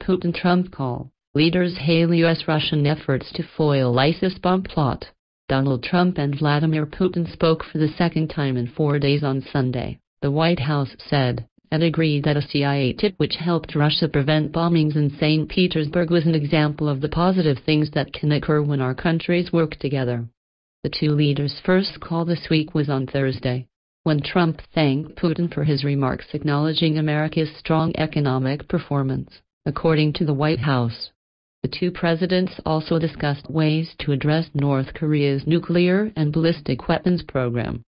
Putin Trump call. Leaders hail U.S.-Russian efforts to foil ISIS bomb plot. Donald Trump and Vladimir Putin spoke for the second time in 4 days on Sunday, the White House said, and agreed that a CIA tip which helped Russia prevent bombings in St. Petersburg was an example of the positive things that can occur when our countries work together. The two leaders' first call this week was on Thursday, when Trump thanked Putin for his remarks acknowledging America's strong economic performance, according to the White House. The two presidents also discussed ways to address North Korea's nuclear and ballistic weapons program.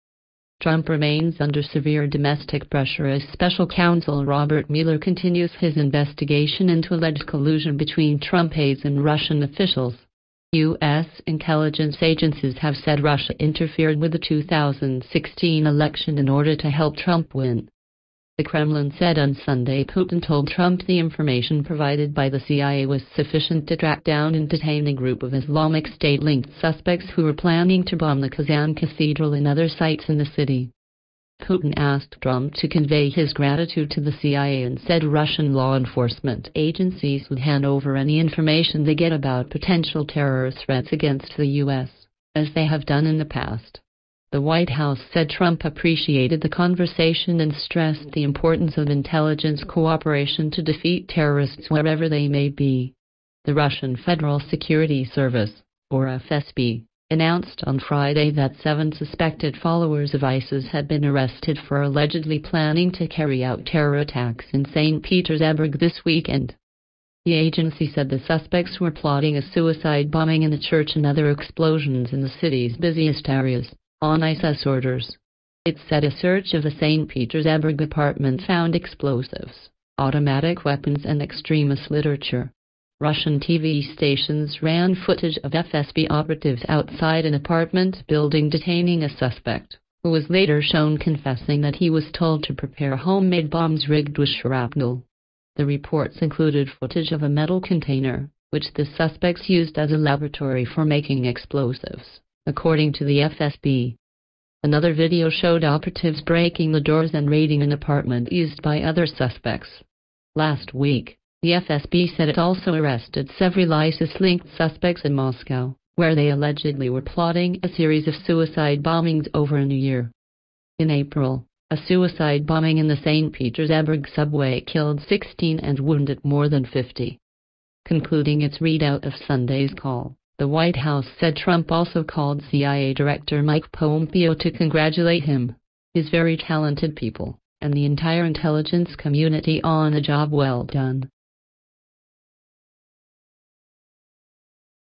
Trump remains under severe domestic pressure as Special Counsel Robert Mueller continues his investigation into alleged collusion between Trump aides and Russian officials. U.S. intelligence agencies have said Russia interfered with the 2016 election in order to help Trump win. The Kremlin said on Sunday Putin told Trump the information provided by the CIA was sufficient to track down and detain a group of Islamic State-linked suspects who were planning to bomb the Kazan Cathedral and other sites in the city. Putin asked Trump to convey his gratitude to the CIA and said Russian law enforcement agencies would hand over any information they get about potential terror threats against the U.S., as they have done in the past. The White House said Trump appreciated the conversation and stressed the importance of intelligence cooperation to defeat terrorists wherever they may be. The Russian Federal Security Service, or FSB, announced on Friday that 7 suspected followers of ISIS had been arrested for allegedly planning to carry out terror attacks in St. Petersburg this weekend. The agency said the suspects were plotting a suicide bombing in a church and other explosions in the city's busiest areas, on ISIS orders. It said a search of the St. Petersburg apartment found explosives, automatic weapons and extremist literature. Russian TV stations ran footage of FSB operatives outside an apartment building detaining a suspect, who was later shown confessing that he was told to prepare homemade bombs rigged with shrapnel. The reports included footage of a metal container, which the suspects used as a laboratory for making explosives, according to the FSB. Another video showed operatives breaking the doors and raiding an apartment used by other suspects. Last week, the FSB said it also arrested several ISIS-linked suspects in Moscow, where they allegedly were plotting a series of suicide bombings over a year. In April, a suicide bombing in the St. Petersburg subway killed 16 and wounded more than 50. Concluding its readout of Sunday's call, the White House said Trump also called CIA Director Mike Pompeo to congratulate him, his very talented people, and the entire intelligence community on a job well done.